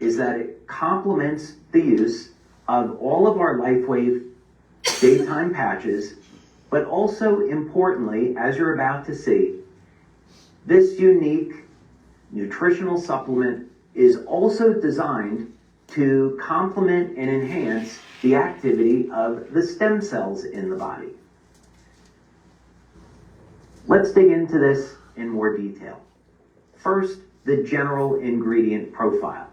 is that it complements the use of all of our Lifewave daytime patches, but also importantly, as you're about to see, this unique nutritional supplement is also designed to complement and enhance the activity of the stem cells in the body. Let's dig into this in more detail. First, the general ingredient profile.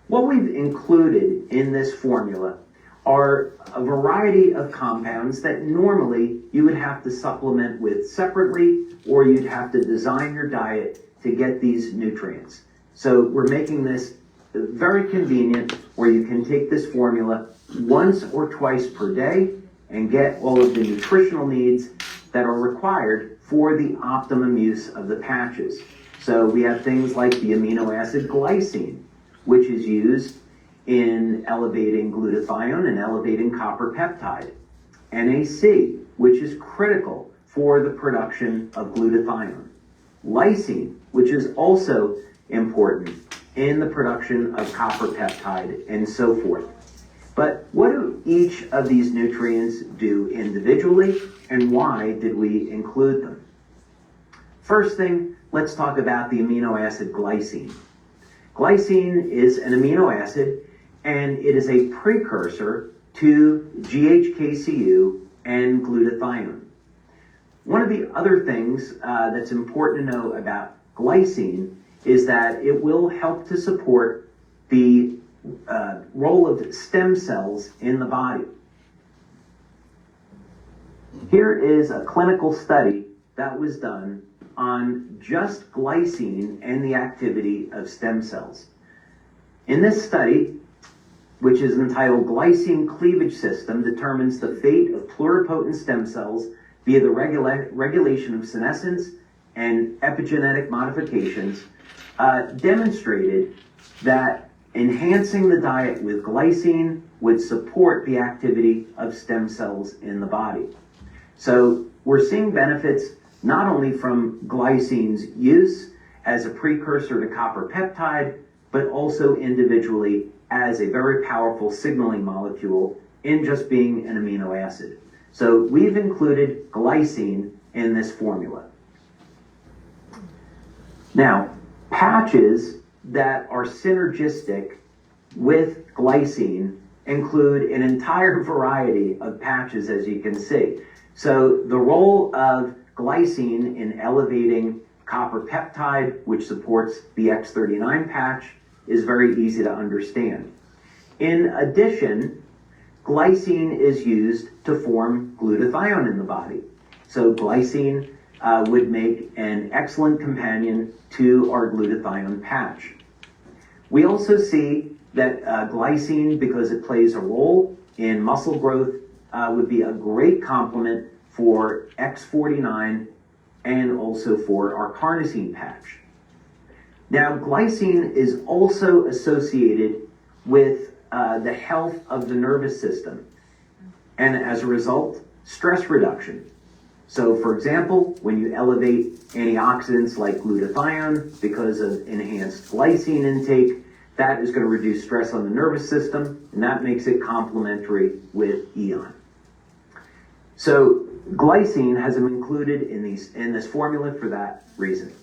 What we've included in this formula are a variety of compounds that normally you would have to supplement with separately, or you'd have to design your diet to get these nutrients. So we're making this very convenient, where you can take this formula once or twice per day and get all of the nutritional needs that are required for the optimum use of the patches. So we have things like the amino acid glycine, which is used in elevating glutathione and elevating copper peptide. NAC, which is critical for the production of glutathione. Lysine, which is also important in the production of copper peptide, and so forth. But what do each of these nutrients do individually, and why did we include them? First thing, let's talk about the amino acid glycine. Glycine is an amino acid, and it is a precursor to GHKCU and glutathione. One of the other things that's important to know about glycine is that it will help to support the role of stem cells in the body. Here is a clinical study that was done on just glycine and the activity of stem cells. In this study, which is entitled Glycine Cleavage System Determines the Fate of Pluripotent Stem Cells via the Regulation of Senescence and Epigenetic Modifications, demonstrated that enhancing the diet with glycine would support the activity of stem cells in the body. So we're seeing benefits not only from glycine's use as a precursor to copper peptide, but also individually as a very powerful signaling molecule in just being an amino acid. So we've included glycine in this formula. Now, patches that are synergistic with glycine include an entire variety of patches, as you can see. So the role of glycine in elevating copper peptide, which supports the X39 patch, is very easy to understand. In addition, glycine is used to form glutathione in the body. So glycine would make an excellent companion to our glutathione patch. We also see that glycine, because it plays a role in muscle growth, would be a great complement for X49 and also for our carnosine patch. Now, glycine is also associated with the health of the nervous system, and as a result, stress reduction. So, for example, when you elevate antioxidants like glutathione because of enhanced glycine intake, that is going to reduce stress on the nervous system, and that makes it complementary with EON. So, glycine has been included in this formula for that reason.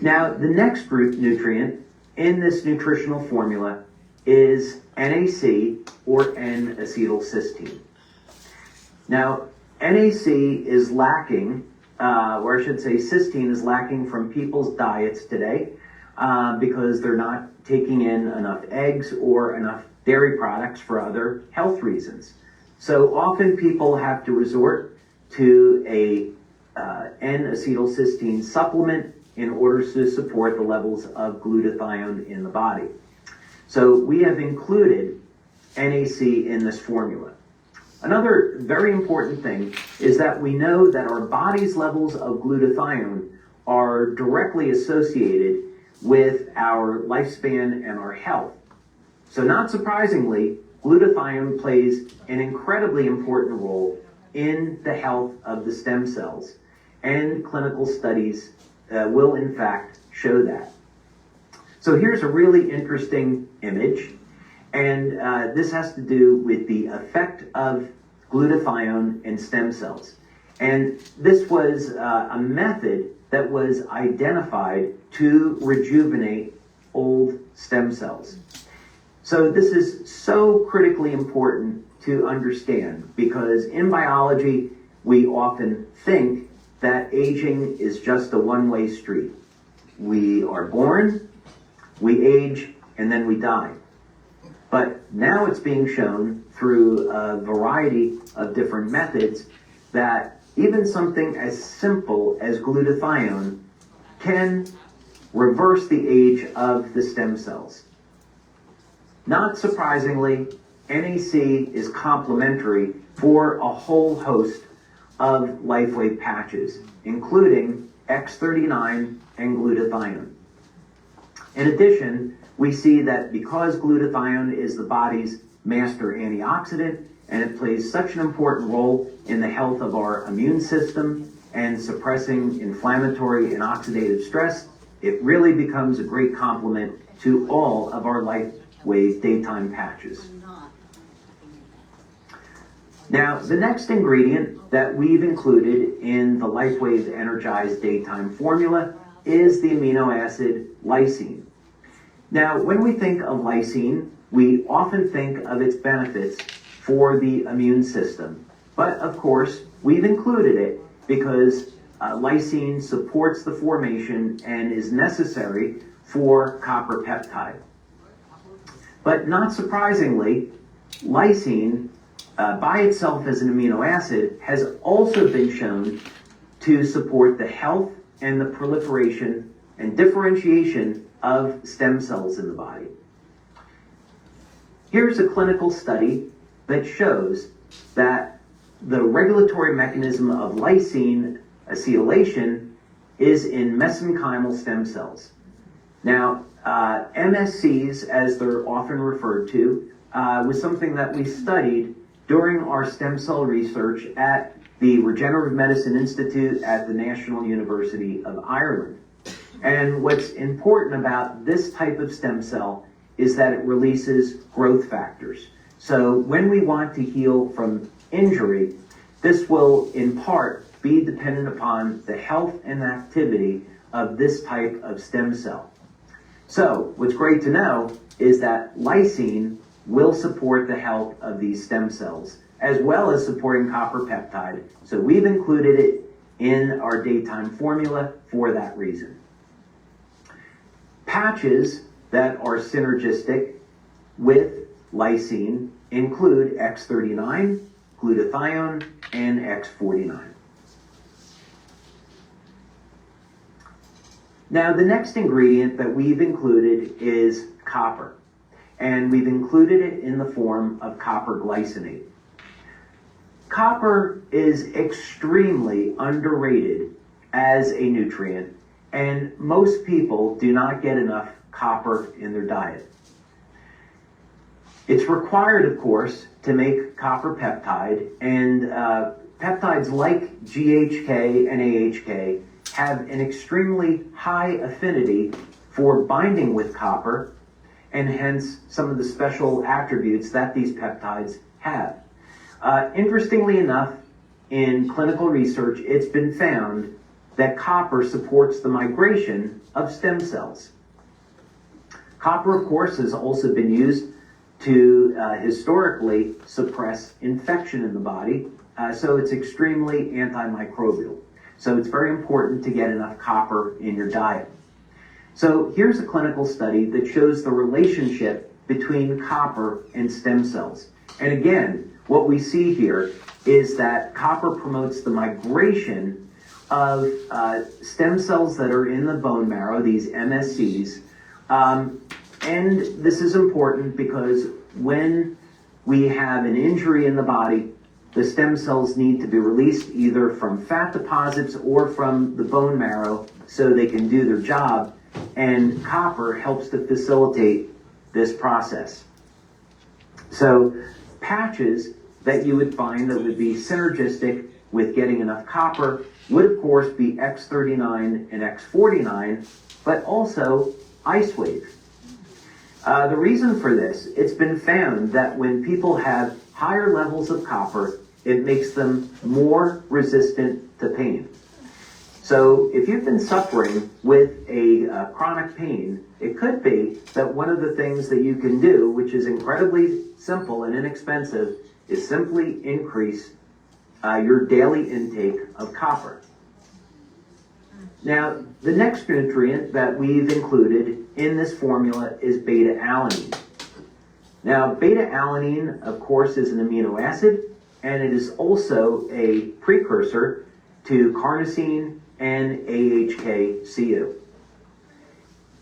Now, the next group nutrient in this nutritional formula is NAC, or N-acetylcysteine. Now, NAC is lacking, or I should say cysteine is lacking from people's diets today because they're not taking in enough eggs or enough dairy products for other health reasons. So often people have to resort to a N-acetylcysteine supplement in order to support the levels of glutathione in the body. So we have included NAC in this formula. Another very important thing is that we know that our body's levels of glutathione are directly associated with our lifespan and our health. So not surprisingly, glutathione plays an incredibly important role in the health of the stem cells, and clinical studies will in fact show that. So here's a really interesting image, and this has to do with the effect of glutathione in stem cells. And this was a method that was identified to rejuvenate old stem cells. So this is so critically important to understand, because in biology, we often think that aging is just a one-way street. We are born, we age, and then we die. But now it's being shown through a variety of different methods that even something as simple as glutathione can reverse the age of the stem cells. Not surprisingly, NAC is complementary for a whole host of Lifewave patches, including X39 and glutathione. In addition, we see that because glutathione is the body's master antioxidant, and it plays such an important role in the health of our immune system and suppressing inflammatory and oxidative stress, it really becomes a great complement to all of our Lifewave daytime patches. Now, the next ingredient that we've included in the Lifewave Energized Daytime Formula is the amino acid lysine. Now, when we think of lysine, we often think of its benefits for the immune system. But of course, we've included it because lysine supports the formation and is necessary for copper peptide. But not surprisingly, lysine by itself as an amino acid has also been shown to support the health and the proliferation and differentiation of stem cells in the body. Here's a clinical study that shows that the regulatory mechanism of lysine acetylation is in mesenchymal stem cells. Now, MSCs, as they're often referred to, was something that we studied during our stem cell research at the Regenerative Medicine Institute at the National University of Ireland. And what's important about this type of stem cell is that it releases growth factors. So when we want to heal from injury, this will in part be dependent upon the health and activity of this type of stem cell. So what's great to know is that lysine will support the health of these stem cells, as well as supporting copper peptide. So we've included it in our daytime formula for that reason. Patches that are synergistic with lysine include X39, glutathione, and X49. Now, the next ingredient that we've included is copper, and we've included it in the form of copper glycinate. Copper is extremely underrated as a nutrient, and most people do not get enough copper in their diet. It's required, of course, to make copper peptide, and peptides like GHK and AHK have an extremely high affinity for binding with copper, and hence some of the special attributes that these peptides have. Interestingly enough, in clinical research, it's been found that copper supports the migration of stem cells. Copper, of course, has also been used to historically suppress infection in the body, so it's extremely antimicrobial. So it's very important to get enough copper in your diet. So here's a clinical study that shows the relationship between copper and stem cells. And again, what we see here is that copper promotes the migration of stem cells that are in the bone marrow, these MSCs. And this is important because when we have an injury in the body, the stem cells need to be released either from fat deposits or from the bone marrow so they can do their job, and copper helps to facilitate this process. So patches that you would find that would be synergistic with getting enough copper would of course be X39 and X49, but also IceWave. The reason for this, it's been found that when people have higher levels of copper, it makes them more resistant to pain. So if you've been suffering with a chronic pain, it could be that one of the things that you can do, which is incredibly simple and inexpensive, is simply increase your daily intake of copper. Now, the next nutrient that we've included in this formula is beta-alanine. Now, beta-alanine, of course, is an amino acid, and it is also a precursor to carnosine and AHK-CU.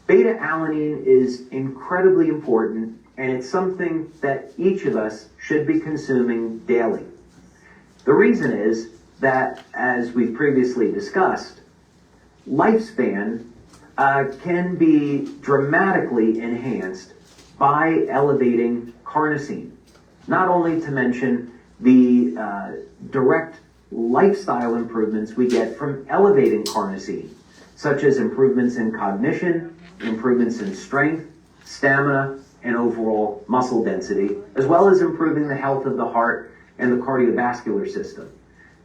Beta-alanine is incredibly important, and it's something that each of us should be consuming daily. The reason is that, as we've previously discussed, lifespan can be dramatically enhanced by elevating carnosine. Not only to mention the direct lifestyle improvements we get from elevating carnosine, such as improvements in cognition, improvements in strength, stamina, and overall muscle density, as well as improving the health of the heart and the cardiovascular system.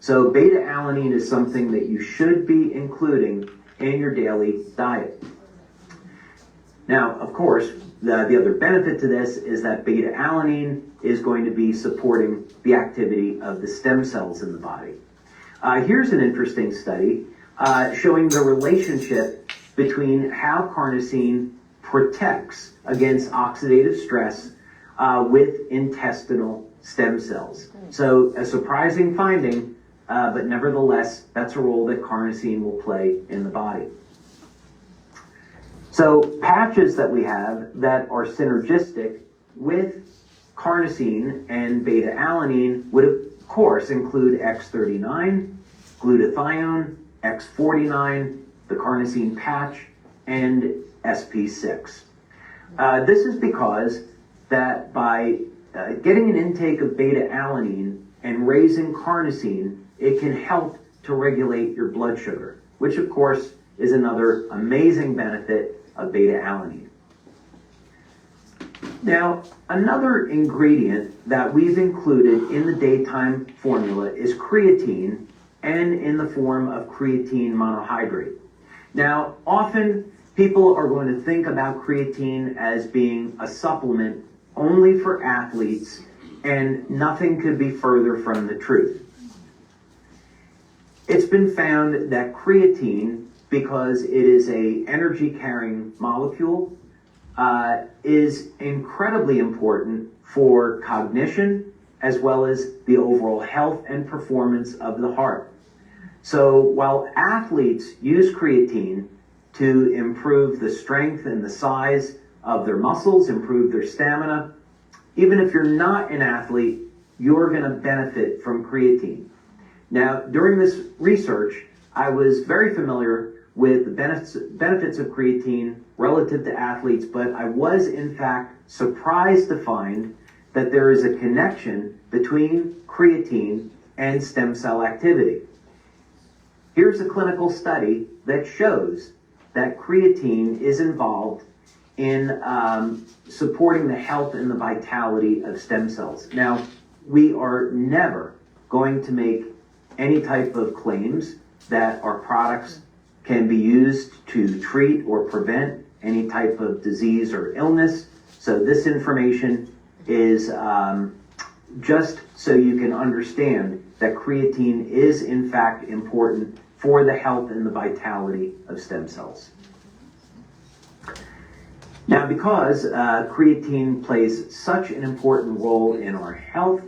So beta-alanine is something that you should be including in your daily diet. Now, of course, the other benefit to this is that beta-alanine is going to be supporting the activity of the stem cells in the body. Here's an interesting study showing the relationship between how carnosine protects against oxidative stress with intestinal stem cells. So a surprising finding, but nevertheless, that's a role that carnosine will play in the body. So patches that we have that are synergistic with carnosine and beta-alanine would, of course, include X39, glutathione, X49, the carnosine patch, and SP6. This is because that by getting an intake of beta-alanine and raising carnosine, it can help to regulate your blood sugar, which of course is another amazing benefit of beta-alanine. Now, another ingredient that we've included in the daytime formula is creatine, and in the form of creatine monohydrate. Now, often people are going to think about creatine as being a supplement only for athletes, and nothing could be further from the truth. It's been found that creatine, because it is an energy-carrying molecule, is incredibly important for cognition as well as the overall health and performance of the heart. So while athletes use creatine to improve the strength and the size of their muscles, improve their stamina, even if you're not an athlete, you're going to benefit from creatine. Now, during this research, I was very familiar with the benefits of creatine relative to athletes, but I was in fact surprised to find that there is a connection between creatine and stem cell activity. Here's a clinical study that shows that creatine is involved in supporting the health and the vitality of stem cells. Now, we are never going to make any type of claims that our products can be used to treat or prevent any type of disease or illness. So this information is just so you can understand that creatine is in fact important for the health and the vitality of stem cells. Now, because creatine plays such an important role in our health,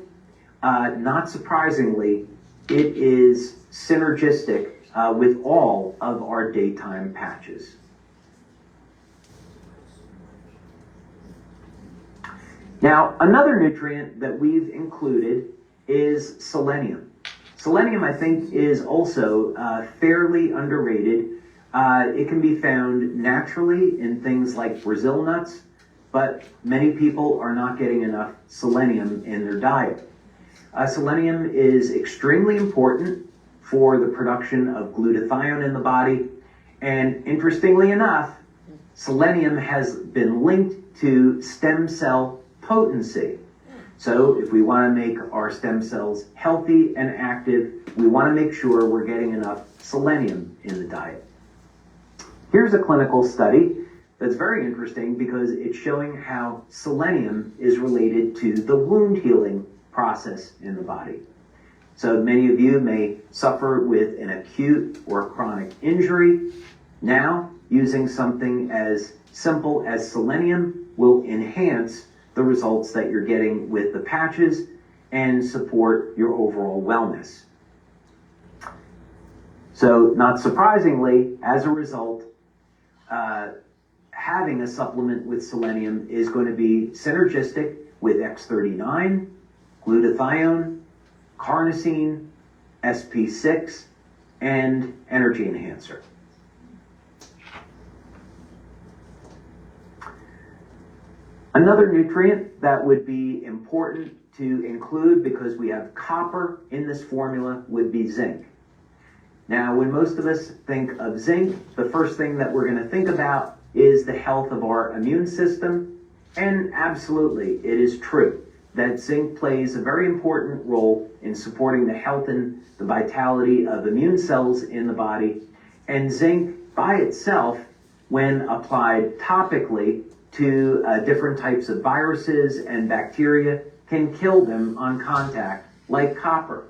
not surprisingly, it is synergistic with all of our daytime patches. Now, another nutrient that we've included is selenium. Selenium, I think, is also fairly underrated. It can be found naturally in things like Brazil nuts, but many people are not getting enough selenium in their diet. Selenium is extremely important for the production of glutathione in the body, and interestingly enough, selenium has been linked to stem cell potency. So if we want to make our stem cells healthy and active, we want to make sure we're getting enough selenium in the diet. Here's a clinical study that's very interesting because it's showing how selenium is related to the wound healing process in the body. So many of you may suffer with an acute or chronic injury. Now, using something as simple as selenium will enhance the results that you're getting with the patches and support your overall wellness. So, not surprisingly, as a result, having a supplement with selenium is going to be synergistic with X39, glutathione, carnosine, SP6, and energy enhancer. Another nutrient that would be important to include because we have copper in this formula would be zinc. Now, when most of us think of zinc, the first thing that we're going to think about is the health of our immune system. And absolutely, it is true that zinc plays a very important role in supporting the health and the vitality of immune cells in the body. And zinc by itself, when applied topically to different types of viruses and bacteria, can kill them on contact, like copper.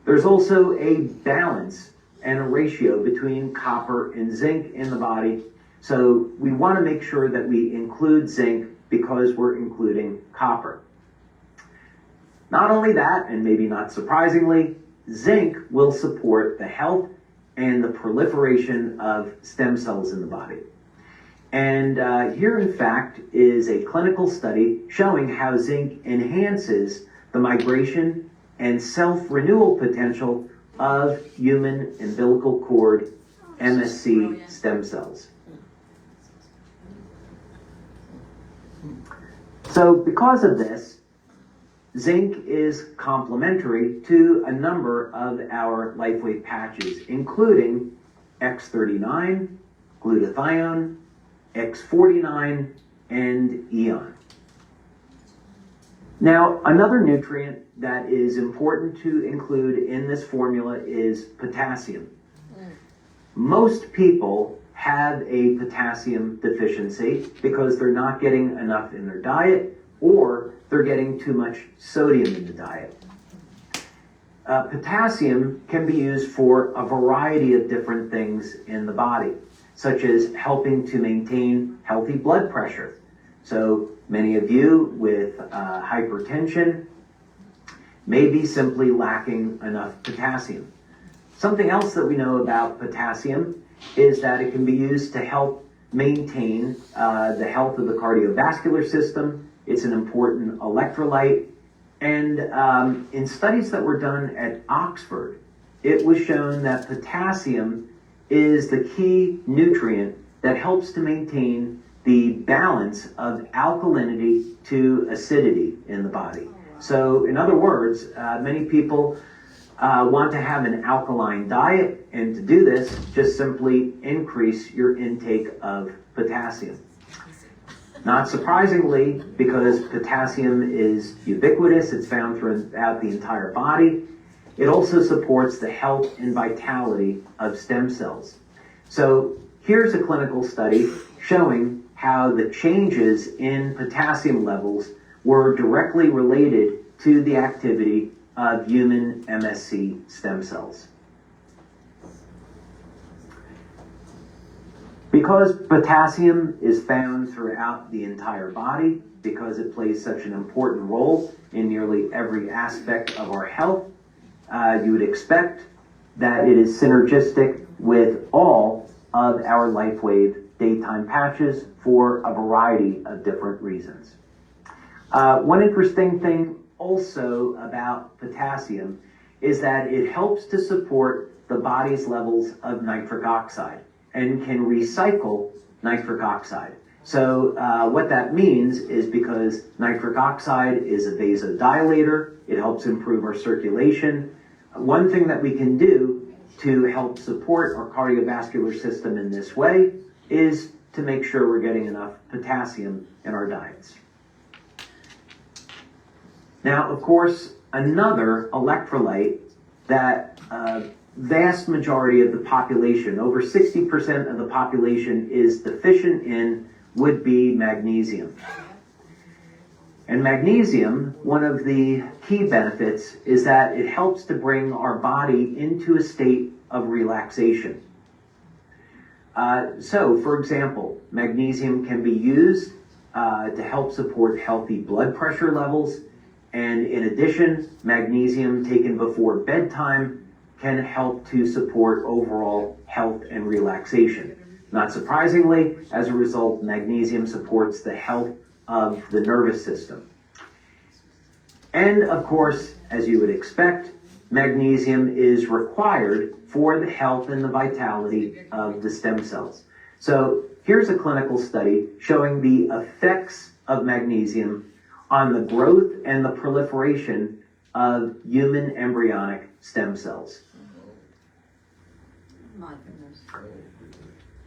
There's also a balance and a ratio between copper and zinc in the body. So we want to make sure that we include zinc because we're including copper. Not only that, and maybe not surprisingly, zinc will support the health and the proliferation of stem cells in the body. And here, in fact, is a clinical study showing how zinc enhances the migration and self-renewal potential of human umbilical cord MSC stem cells. So because of this, zinc is complementary to a number of our Lifewave patches, including X39, glutathione, X49, and Eon. Now, another nutrient that is important to include in this formula is potassium. Most people have a potassium deficiency because they're not getting enough in their diet or they're getting too much sodium in the diet. Potassium can be used for a variety of different things in the body, such as helping to maintain healthy blood pressure. So many of you with hypertension may be simply lacking enough potassium. Something else that we know about potassium is that it can be used to help maintain the health of the cardiovascular system. It's an important electrolyte. And in studies that were done at Oxford, it was shown that potassium is the key nutrient that helps to maintain the balance of alkalinity to acidity in the body. So in other words, many people want to have an alkaline diet, and to do this, just simply increase your intake of potassium. Not surprisingly, because potassium is ubiquitous, it's found throughout the entire body, it also supports the health and vitality of stem cells. So here's a clinical study showing how the changes in potassium levels were directly related to the activity of human MSC stem cells. Because potassium is found throughout the entire body, because it plays such an important role in nearly every aspect of our health, you would expect that it is synergistic with all of our Lifewave daytime patches for a variety of different reasons. One interesting thing also about potassium is that it helps to support the body's levels of nitric oxide and can recycle nitric oxide. So what that means is because nitric oxide is a vasodilator, it helps improve our circulation. One thing that we can do to help support our cardiovascular system in this way is to make sure we're getting enough potassium in our diets. Now, of course, another electrolyte that vast majority of the population, over 60% of the population, is deficient in would be magnesium. And magnesium, one of the key benefits is that it helps to bring our body into a state of relaxation. So, for example, magnesium can be used to help support healthy blood pressure levels. And in addition, magnesium taken before bedtime can help to support overall health and relaxation. Not surprisingly, as a result, magnesium supports the health of the nervous system. And of course, as you would expect, magnesium is required for the health and the vitality of the stem cells. So here's a clinical study showing the effects of magnesium on the growth and the proliferation of human embryonic stem cells. My goodness.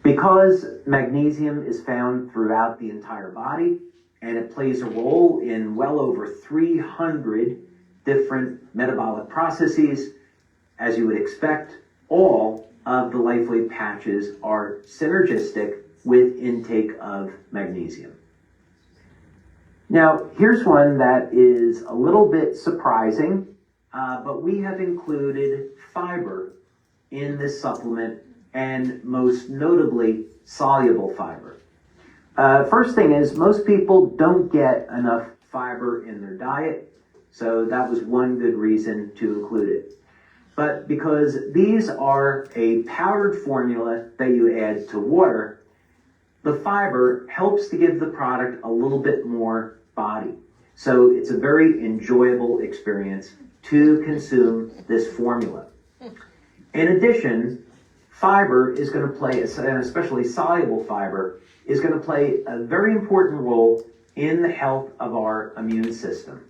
Because magnesium is found throughout the entire body, and it plays a role in well over 300 different metabolic processes, as you would expect, all of the Lifewave patches are synergistic with intake of magnesium. Now, here's one that is a little bit surprising, but we have included fiber in this supplement, and most notably, soluble fiber. First thing is, most people don't get enough fiber in their diet, so that was one good reason to include it. But because these are a powdered formula that you add to water, the fiber helps to give the product a little bit more body. So it's a very enjoyable experience to consume this formula. In addition, fiber is going to play, and especially soluble fiber, is going to play a very important role in the health of our immune system.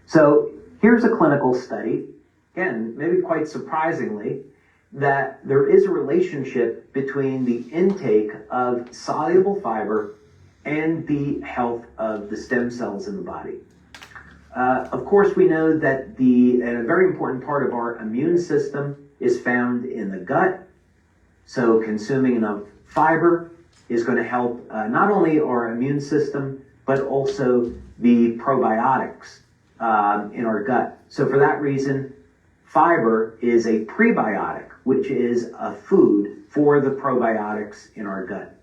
So here's a clinical study, again, maybe quite surprisingly, that there is a relationship between the intake of soluble fiber and the health of the stem cells in the body. Of course, we know that a very important part of our immune system is found in the gut. So consuming enough fiber is going to help not only our immune system, but also the probiotics in our gut. So for that reason, fiber is a prebiotic, which is a food for the probiotics in our gut.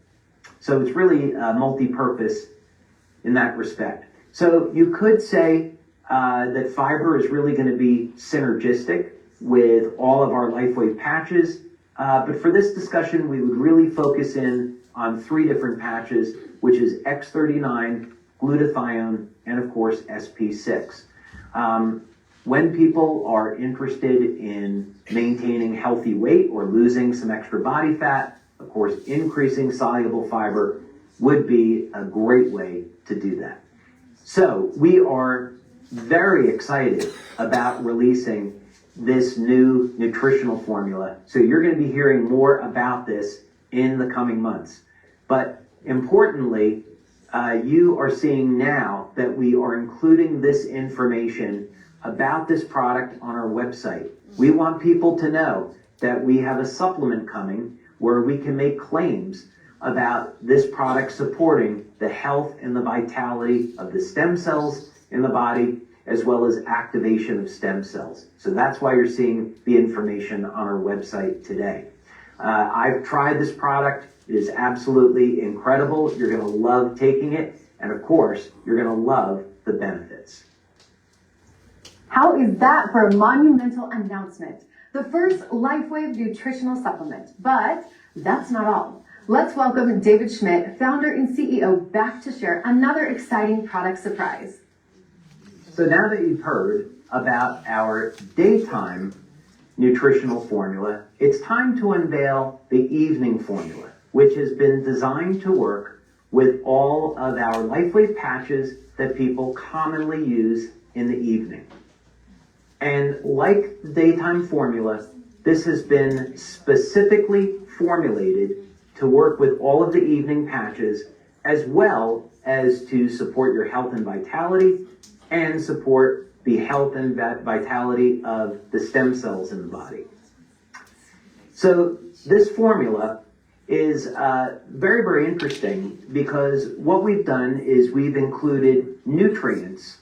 So it's really multi-purpose in that respect. So you could say that fiber is really going to be synergistic with all of our Lifewave patches. But for this discussion, we would really focus in on 3 different patches, which is X39, glutathione, and of course SP6. When people are interested in maintaining healthy weight or losing some extra body fat, of course, increasing soluble fiber would be a great way to do that. So we are very excited about releasing this new nutritional formula. So you're going to be hearing more about this in the coming months. But importantly, you are seeing now that we are including this information about this product on our website. We want people to know that we have a supplement coming where we can make claims about this product supporting the health and the vitality of the stem cells in the body, as well as activation of stem cells. So that's why you're seeing the information on our website today. I've tried this product. It is absolutely incredible. You're going to love taking it. And of course, you're going to love the benefits. How is that for a monumental announcement? The first Lifewave nutritional supplement. But that's not all. Let's welcome David Schmidt, founder and CEO, back to share another exciting product surprise. So now that you've heard about our daytime nutritional formula, it's time to unveil the evening formula, which has been designed to work with all of our Lifewave patches that people commonly use in the evening. And like the daytime formula, this has been specifically formulated to work with all of the evening patches, as well as to support your health and vitality and support the health and vitality of the stem cells in the body. So this formula is very, very interesting because what we've done is we've included nutrients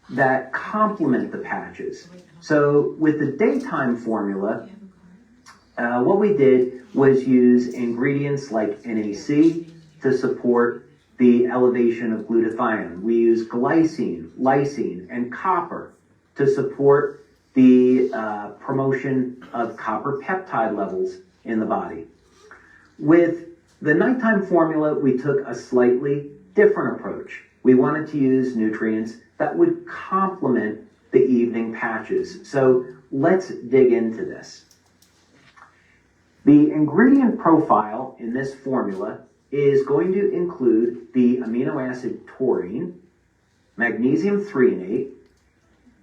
that complement the patches. So with the daytime formula, what we did was use ingredients like NAC to support the elevation of glutathione. We use glycine, lysine, and copper to support the promotion of copper peptide levels in the body. With the nighttime formula, we took a slightly different approach. We wanted to use nutrients that would complement the evening patches. So let's dig into this. The ingredient profile in this formula is going to include the amino acid taurine, magnesium threonate,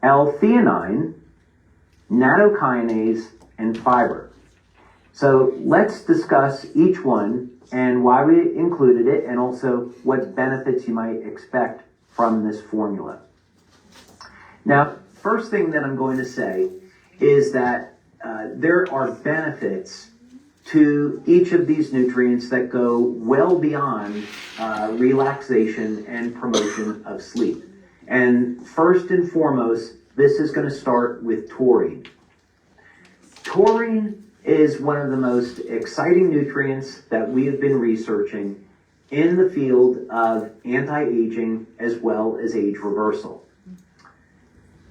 L-theanine, nattokinase, and fiber. So let's discuss each one and why we included it, and also what benefits you might expect from this formula. Now, first thing that I'm going to say is that there are benefits to each of these nutrients that go well beyond relaxation and promotion of sleep. And first and foremost, this is going to start with taurine. Taurine is one of the most exciting nutrients that we have been researching in the field of anti-aging as well as age reversal.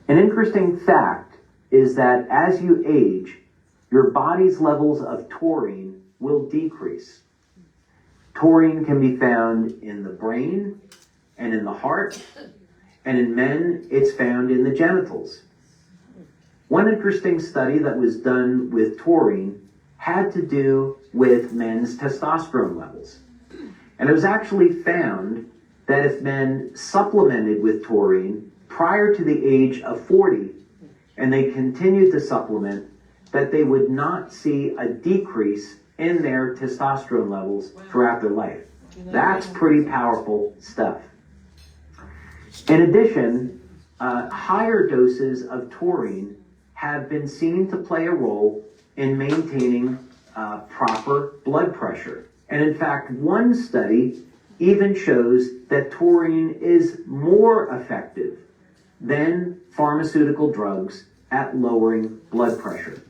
An interesting fact is that as you age, your body's levels of taurine will decrease. Taurine can be found in the brain and in the heart, and in men, it's found in the genitals. One interesting study that was done with taurine had to do with men's testosterone levels. And it was actually found that if men supplemented with taurine prior to the age of 40, and they continued to supplement, that they would not see a decrease in their testosterone levels throughout their life. That's pretty powerful stuff. In addition, higher doses of taurine have been seen to play a role in maintaining proper blood pressure. And in fact, one study even shows that taurine is more effective than pharmaceutical drugs at lowering blood pressure.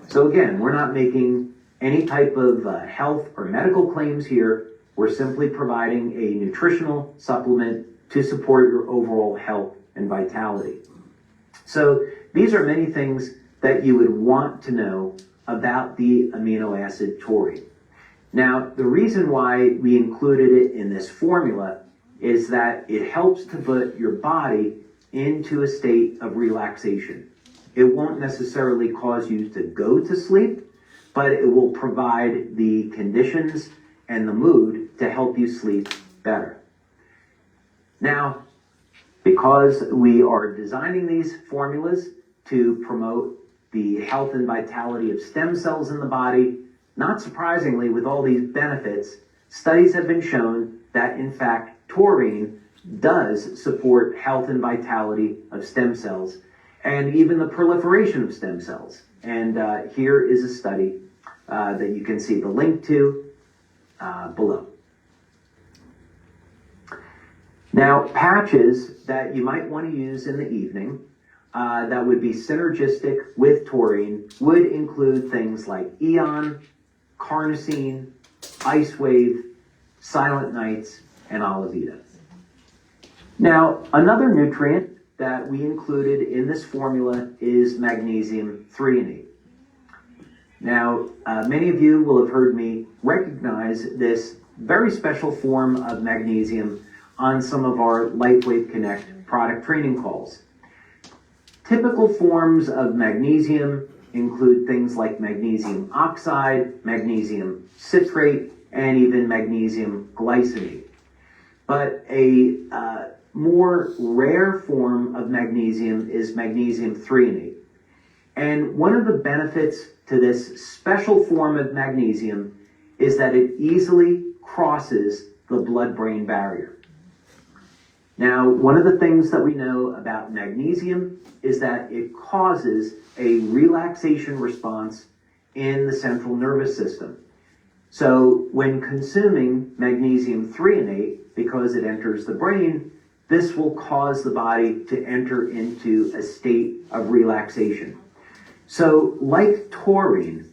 So again, we're not making any type of health or medical claims here. We're simply providing a nutritional supplement to support your overall health and vitality. So these are many things that you would want to know about the amino acid taurine. Now, the reason why we included it in this formula is that it helps to put your body into a state of relaxation. It won't necessarily cause you to go to sleep, but it will provide the conditions and the mood to help you sleep better. Now, because we are designing these formulas to promote the health and vitality of stem cells in the body, not surprisingly, with all these benefits, studies have been shown that, in fact, taurine does support health and vitality of stem cells and even the proliferation of stem cells. And here is a study that you can see the link to below. Now, patches that you might want to use in the evening that would be synergistic with taurine would include things like Eon, Carnosine, Icewave, Silent Nights, and Olivita. Now, another nutrient that we included in this formula is magnesium threonate. Now, many of you will have heard me recognize this very special form of magnesium on some of our Lifewave Connect product training calls. Typical forms of magnesium include things like magnesium oxide, magnesium citrate, and even magnesium glycinate. But a more rare form of magnesium is magnesium threonate. And one of the benefits to this special form of magnesium is that it easily crosses the blood-brain barrier. Now, one of the things that we know about magnesium is that it causes a relaxation response in the central nervous system. So when consuming magnesium threonate, because it enters the brain, this will cause the body to enter into a state of relaxation. So like taurine,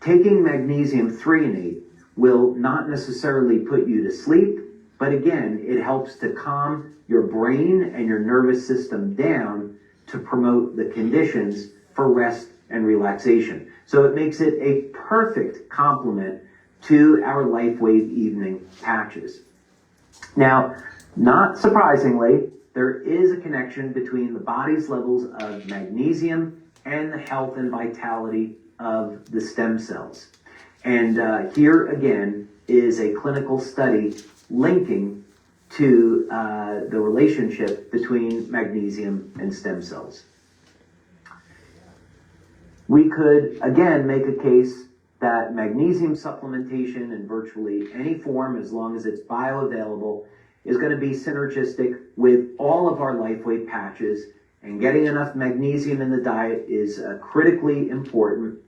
taking magnesium threonate will not necessarily put you to sleep, but again, it helps to calm your brain and your nervous system down to promote the conditions for rest and relaxation. So it makes it a perfect complement to our Lifewave evening patches. Now, not surprisingly, there is a connection between the body's levels of magnesium and the health and vitality of the stem cells. And here again is a clinical study linking to the relationship between magnesium and stem cells. We could again make a case that magnesium supplementation in virtually any form, as long as it's bioavailable, is going to be synergistic with all of our Lifewave patches, and getting enough magnesium in the diet is critically important.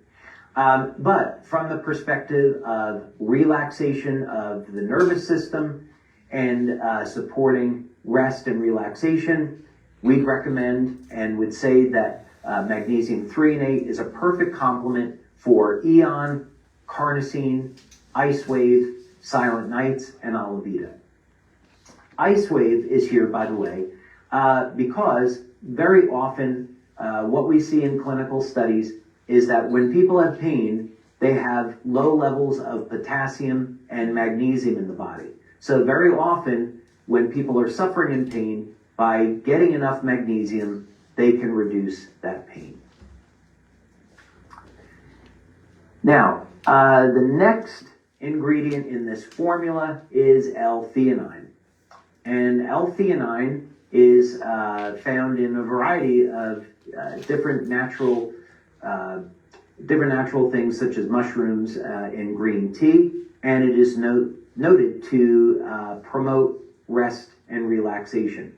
But from the perspective of relaxation of the nervous system and supporting rest and relaxation, we'd recommend and would say that magnesium threonate is a perfect complement for Eon, Carnosine, Icewave, Silent Nights, and Alavita. Icewave is here, by the way, because very often what we see in clinical studies is that when people have pain, they have low levels of potassium and magnesium in the body. So very often when people are suffering in pain, by getting enough magnesium, they can reduce that pain. Now, the next ingredient in this formula is L-theanine. And L-theanine is found in a variety of different natural things, such as mushrooms and green tea, and it is noted to promote rest and relaxation.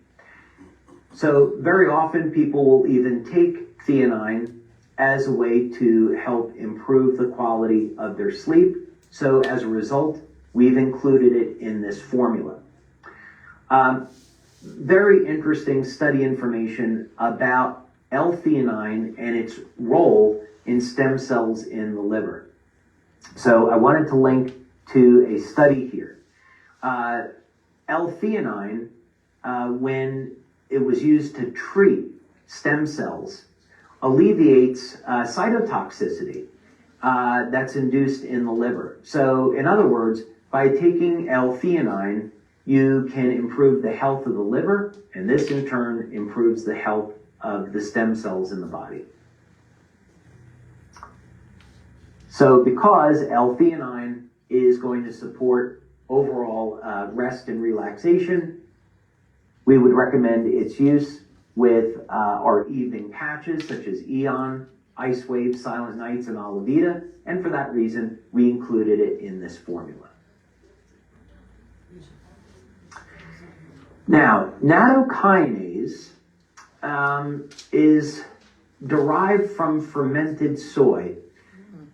So very often people will even take theanine as a way to help improve the quality of their sleep. So as a result, we've included it in this formula. Very interesting study information about L-theanine and its role in stem cells in the liver. So I wanted to link to a study here. L-theanine, when it was used to treat stem cells, alleviates cytotoxicity that's induced in the liver. So in other words, by taking L-theanine, you can improve the health of the liver, and this in turn improves the health of the stem cells in the body. So because L-theanine is going to support overall rest and relaxation, we would recommend its use with our evening patches such as Eon, Icewave, Silent Nights, and Alavita, and for that reason, we included it in this formula. Now, nattokinase is derived from fermented soy,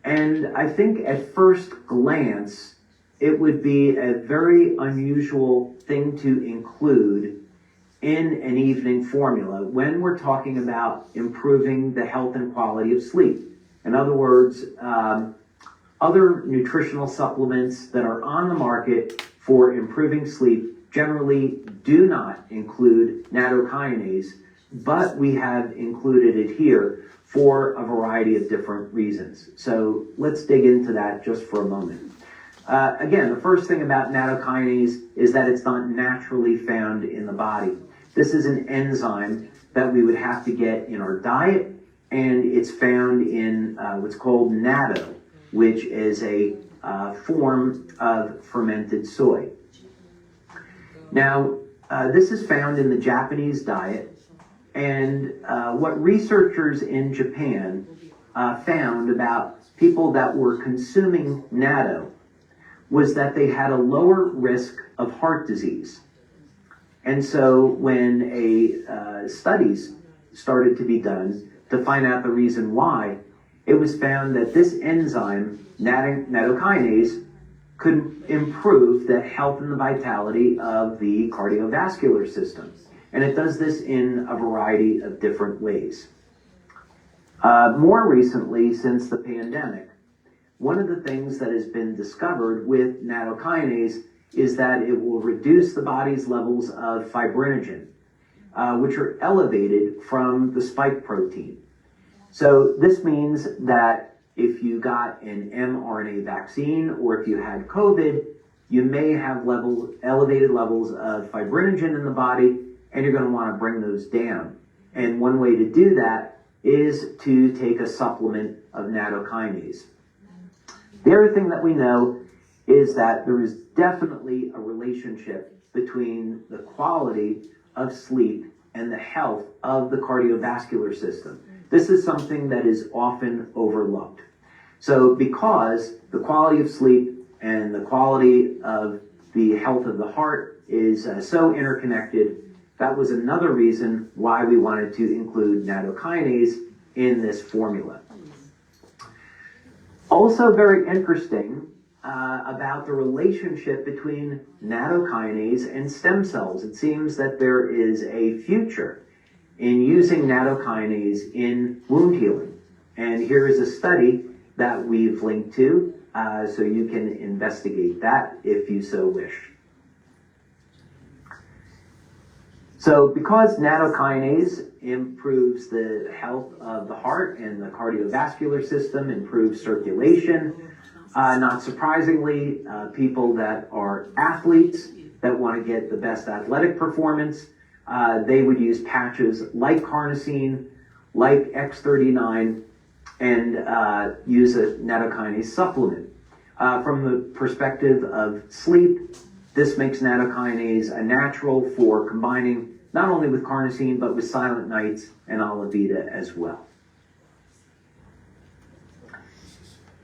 and I think at first glance, it would be a very unusual thing to include in an evening formula when we're talking about improving the health and quality of sleep. In other words, other nutritional supplements that are on the market for improving sleep generally do not include nattokinase, but we have included it here for a variety of different reasons. So let's dig into that just for a moment. Again, the first thing about nattokinase is that it's not naturally found in the body. This is an enzyme that we would have to get in our diet, and it's found in what's called natto, which is a form of fermented soy. Now, this is found in the Japanese diet, and what researchers in Japan found about people that were consuming natto was that they had a lower risk of heart disease. And so when studies started to be done to find out the reason why, it was found that this enzyme, nattokinase, could improve the health and the vitality of the cardiovascular system. And it does this in a variety of different ways. More recently, since the pandemic, one of the things that has been discovered with nattokinase is that it will reduce the body's levels of fibrinogen, which are elevated from the spike protein. So this means that if you got an mRNA vaccine or if you had COVID, you may have elevated levels of fibrinogen in the body, and you're going to want to bring those down. And one way to do that is to take a supplement of nattokinase. The other thing that we know is that there is definitely a relationship between the quality of sleep and the health of the cardiovascular system. This is something that is often overlooked. So because the quality of sleep and the quality of the health of the heart is so interconnected, that was another reason why we wanted to include nattokinase in this formula. Also very interesting about the relationship between nattokinase and stem cells. It seems that there is a future in using nattokinase in wound healing. And here is a study that we've linked to, so you can investigate that if you so wish. So because nattokinase improves the health of the heart and the cardiovascular system, improves circulation, not surprisingly, people that are athletes that want to get the best athletic performance, they would use patches like carnosine, like X39, and use a nattokinase supplement. From the perspective of sleep, this makes nattokinase a natural for combining not only with carnosine, but with Silent Nights and Olivita as well.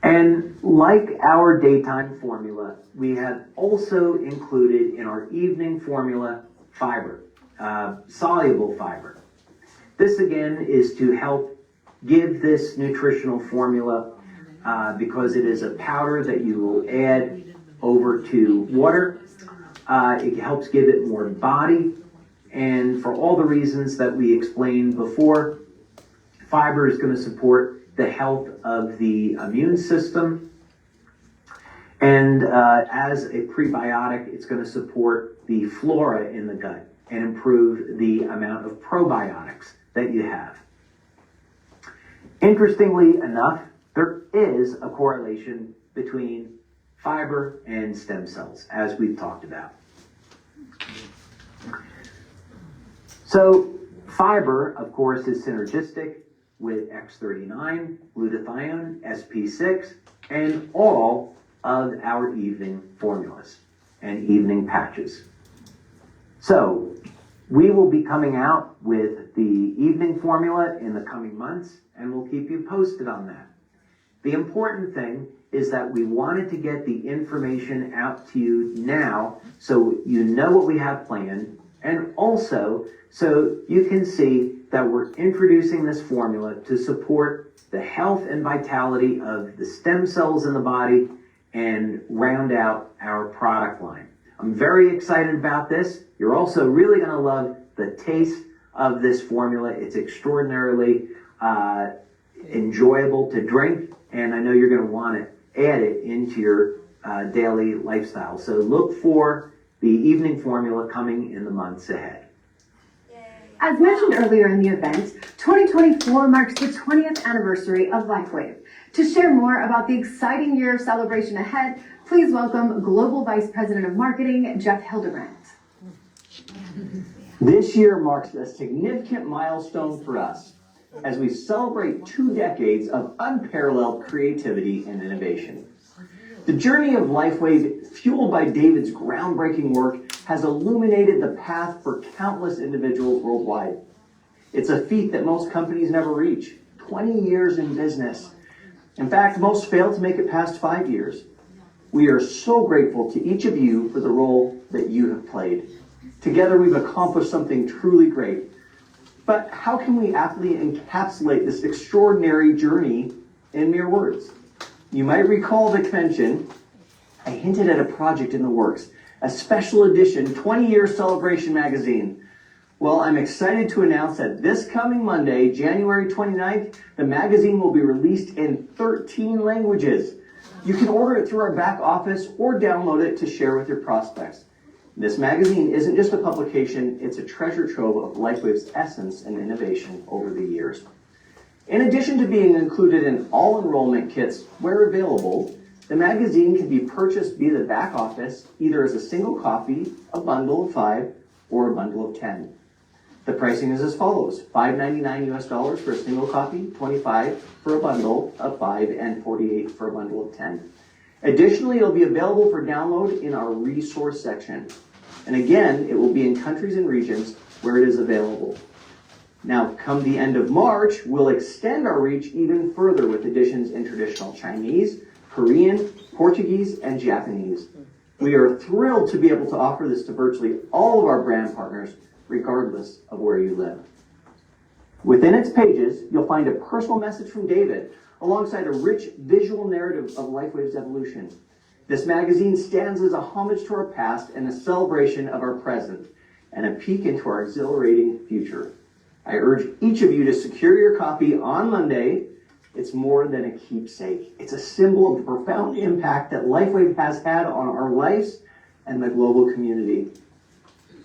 And like our daytime formula, we have also included in our evening formula fiber, soluble fiber. This again is to help give this nutritional formula because it is a powder that you will add over to water. It helps give it more body. And for all the reasons that we explained before, fiber is going to support the health of the immune system. And as a prebiotic, it's going to support the flora in the gut and improve the amount of probiotics that you have. Interestingly enough, there is a correlation between fiber and stem cells, as we've talked about. So fiber, of course, is synergistic with X39, glutathione, SP6, and all of our evening formulas and evening patches. So we will be coming out with the evening formula in the coming months, and we'll keep you posted on that. The important thing is that we wanted to get the information out to you now so you know what we have planned, and also so you can see that we're introducing this formula to support the health and vitality of the stem cells in the body and round out our product line. I'm very excited about this. You're also really going to love the taste of this formula. It's extraordinarily enjoyable to drink, and I know you're going to want to add it into your daily lifestyle. So look for the evening formula coming in the months ahead. As mentioned earlier in the event, 2024 marks the 20th anniversary of Lifewave. To share more about the exciting year of celebration ahead, please welcome Global Vice President of Marketing, Jeff Hildebrandt. This year marks a significant milestone for us as we celebrate 2 decades of unparalleled creativity and innovation. The journey of Lifewave, fueled by David's groundbreaking work, has illuminated the path for countless individuals worldwide. It's a feat that most companies never reach. 20 years in business. In fact, most fail to make it past 5 years. We are so grateful to each of you for the role that you have played. Together we've accomplished something truly great. But how can we aptly encapsulate this extraordinary journey in mere words? You might recall the convention. I hinted at a project in the works, a special edition 20-year celebration magazine. Well, I'm excited to announce that this coming Monday, January 29th, the magazine will be released in 13 languages. You can order it through our back office or download it to share with your prospects. This magazine isn't just a publication, it's a treasure trove of Lifewave's essence and innovation over the years. In addition to being included in all enrollment kits where available, the magazine can be purchased via the back office either as a single copy, a bundle of 5, or a bundle of 10. The pricing is as follows: $5.99 US for a single copy, $25 for a bundle of 5, and $48 for a bundle of 10. Additionally, it'll be available for download in our resource section. And again, it will be in countries and regions where it is available. Now, come the end of March, we'll extend our reach even further with editions in traditional Chinese, Korean, Portuguese, and Japanese. We are thrilled to be able to offer this to virtually all of our brand partners, regardless of where you live. Within its pages, you'll find a personal message from David, alongside a rich visual narrative of Lifewave's evolution. This magazine stands as a homage to our past and a celebration of our present, and a peek into our exhilarating future. I urge each of you to secure your copy on Monday. It's more than a keepsake. It's a symbol of the profound impact that Lifewave has had on our lives and the global community.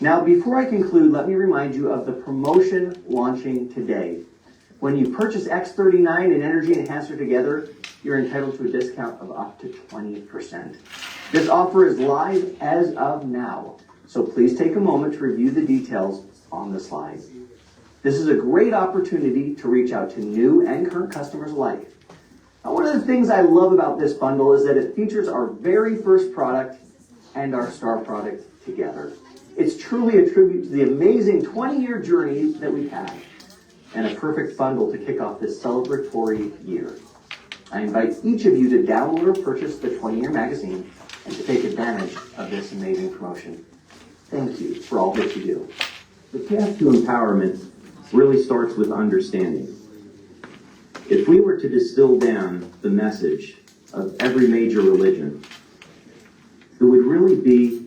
Now, before I conclude, let me remind you of the promotion launching today. When you purchase X39 and Energy Enhancer together, you're entitled to a discount of up to 20%. This offer is live as of now, so please take a moment to review the details on the slide. This is a great opportunity to reach out to new and current customers alike. Now, one of the things I love about this bundle is that it features our very first product and our star product together. It's truly a tribute to the amazing 20-year journey that we've had, and a perfect bundle to kick off this celebratory year. I invite each of you to download or purchase the 20-year magazine and to take advantage of this amazing promotion. Thank you for all that you do. The path to empowerment really starts with understanding. If we were to distill down the message of every major religion, it would really be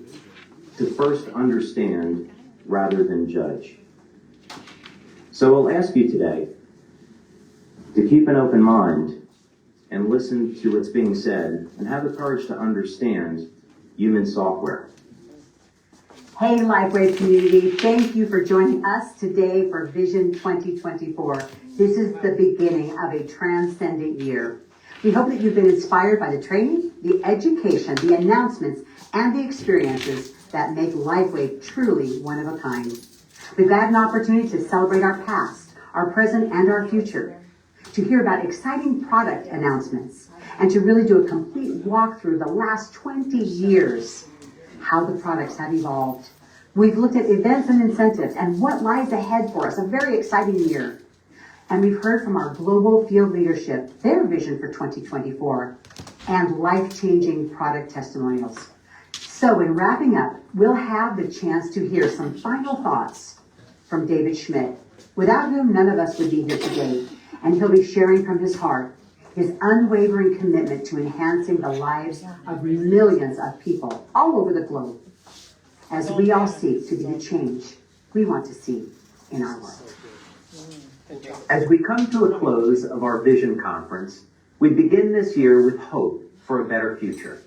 to first understand rather than judge. So I'll ask you today to keep an open mind and listen to what's being said and have the courage to understand human software. Hey Lifewave community, thank you for joining us today for Vision 2024. This is the beginning of a transcendent year. We hope that you've been inspired by the training, the education, the announcements, and the experiences that make Lifewave truly one of a kind. We've had an opportunity to celebrate our past, our present, and our future, to hear about exciting product announcements, and to really do a complete walkthrough the last 20 years, how the products have evolved. We've looked at events and incentives and what lies ahead for us, a very exciting year. And we've heard from our global field leadership, their vision for 2024, and life-changing product testimonials. So in wrapping up, we'll have the chance to hear some final thoughts from David Schmidt, without whom none of us would be here today. And he'll be sharing from his heart his unwavering commitment to enhancing the lives of millions of people all over the globe, as we all seek to be the change we want to see in our world. As we come to a close of our Vision Conference, we begin this year with hope for a better future.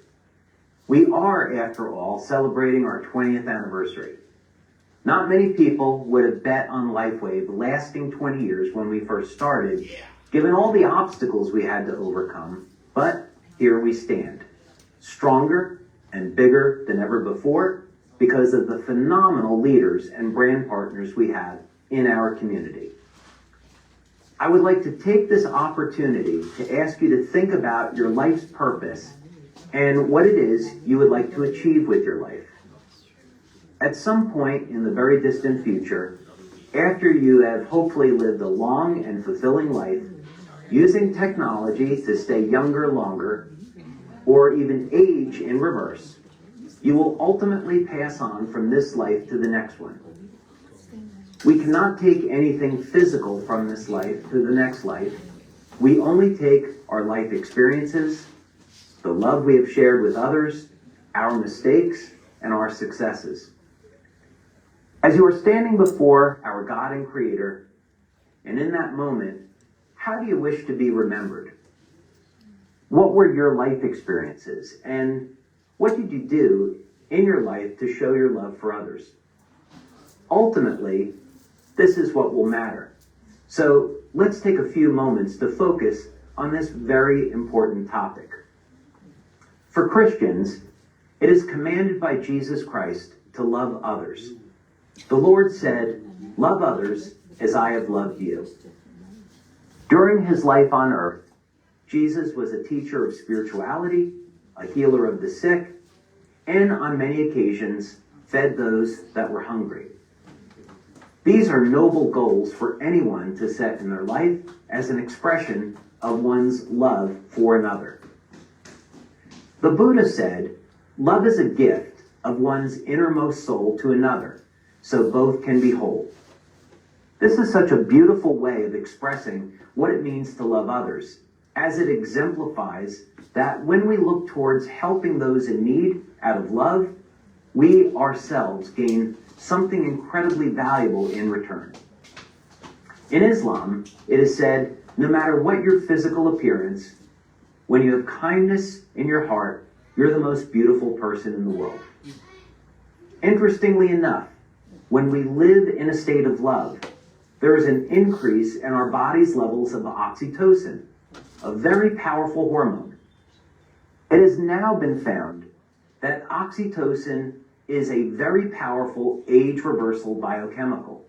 We are, after all, celebrating our 20th anniversary. Not many people would have bet on Lifewave lasting 20 years when we first started, given all the obstacles we had to overcome. But here we stand, stronger and bigger than ever before because of the phenomenal leaders and brand partners we have in our community. I would like to take this opportunity to ask you to think about your life's purpose and what it is you would like to achieve with your life. At some point in the very distant future, after you have hopefully lived a long and fulfilling life, using technology to stay younger longer, or even age in reverse, you will ultimately pass on from this life to the next one. We cannot take anything physical from this life to the next life. We only take our life experiences, the love we have shared with others, our mistakes, and our successes. As you are standing before our God and Creator, and in that moment, how do you wish to be remembered? What were your life experiences, and what did you do in your life to show your love for others? Ultimately, this is what will matter. So let's take a few moments to focus on this very important topic. For Christians, it is commanded by Jesus Christ to love others. The Lord said, "Love others as I have loved you." During his life on earth, Jesus was a teacher of spirituality, a healer of the sick, and on many occasions fed those that were hungry. These are noble goals for anyone to set in their life as an expression of one's love for another. The Buddha said, "Love is a gift of one's innermost soul to another, so both can be whole." This is such a beautiful way of expressing what it means to love others, as it exemplifies that when we look towards helping those in need out of love, we ourselves gain something incredibly valuable in return. In Islam, it is said, no matter what your physical appearance, when you have kindness in your heart, you're the most beautiful person in the world. Interestingly enough, when we live in a state of love, there is an increase in our body's levels of oxytocin, a very powerful hormone. It has now been found that oxytocin is a very powerful age reversal biochemical.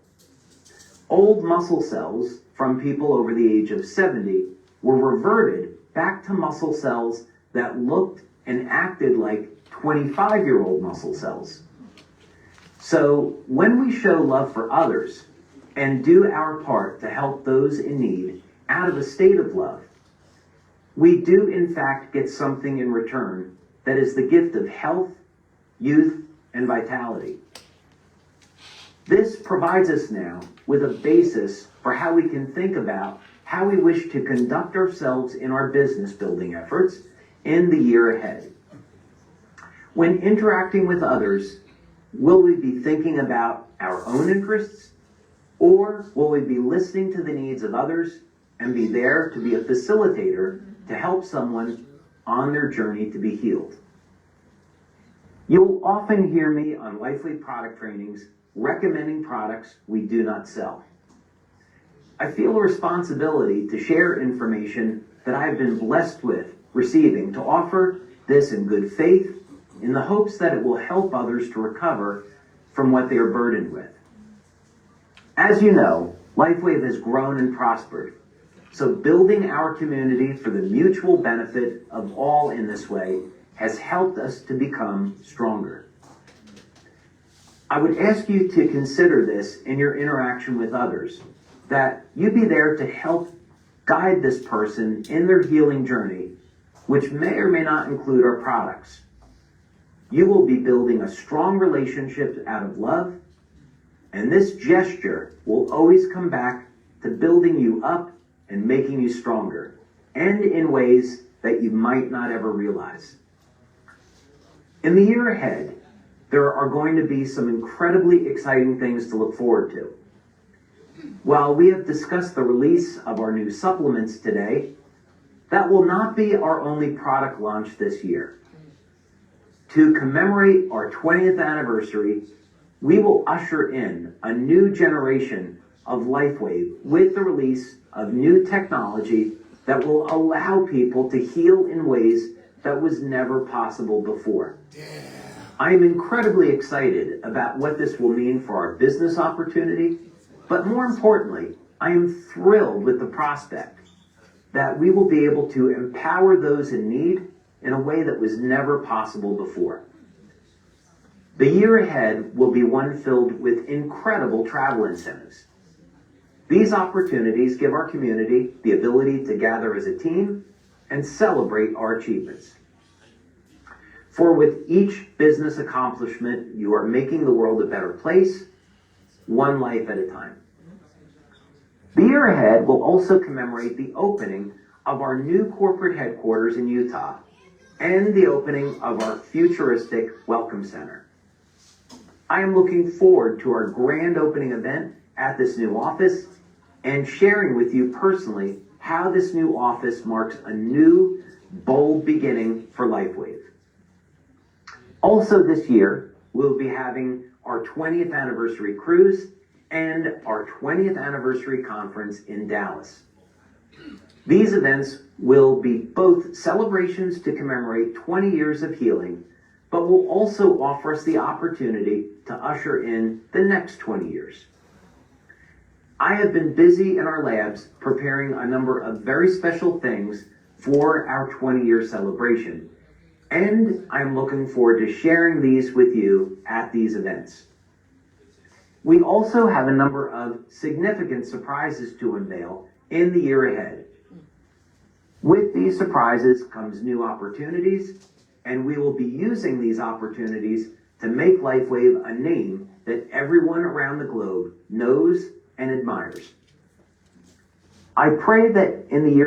Old muscle cells from people over the age of 70 were reverted back to muscle cells that looked and acted like 25-year-old muscle cells. So when we show love for others and do our part to help those in need out of a state of love, we do in fact get something in return that is the gift of health, youth, and vitality. This provides us now with a basis for how we can think about how we wish to conduct ourselves in our business building efforts in the year ahead. When interacting with others, will we be thinking about our own interests, or will we be listening to the needs of others and be there to be a facilitator to help someone on their journey to be healed? You will often hear me on Lifewave product trainings recommending products we do not sell. I feel a responsibility to share information that I have been blessed with receiving, to offer this in good faith in the hopes that it will help others to recover from what they are burdened with. As you know, Lifewave has grown and prospered, so building our community for the mutual benefit of all in this way has helped us to become stronger. I would ask you to consider this in your interaction with others, that you be there to help guide this person in their healing journey, which may or may not include our products. You will be building a strong relationship out of love, and this gesture will always come back to building you up and making you stronger, and in ways that you might not ever realize. In the year ahead, there are going to be some incredibly exciting things to look forward to. While we have discussed the release of our new supplements today, that will not be our only product launch this year. To commemorate our 20th anniversary, we will usher in a new generation of Lifewave with the release of new technology that will allow people to heal in ways that was never possible before. I am incredibly excited about what this will mean for our business opportunity, but more importantly, I am thrilled with the prospect that we will be able to empower those in need in a way that was never possible before. The year ahead will be one filled with incredible travel incentives. These opportunities give our community the ability to gather as a team and celebrate our achievements. For with each business accomplishment, you are making the world a better place, one life at a time. The year ahead will also commemorate the opening of our new corporate headquarters in Utah and the opening of our futuristic Welcome Center. I am looking forward to our grand opening event at this new office and sharing with you personally how this new office marks a new, bold beginning for Lifewave. Also this year, we'll be having our 20th anniversary cruise and our 20th anniversary conference in Dallas. These events will be both celebrations to commemorate 20 years of healing, but will also offer us the opportunity to usher in the next 20 years. I have been busy in our labs preparing a number of very special things for our 20-year celebration, and I'm looking forward to sharing these with you at these events. We also have a number of significant surprises to unveil in the year ahead. With these surprises comes new opportunities, and we will be using these opportunities to make Lifewave a name that everyone around the globe knows and admires. I pray that in the year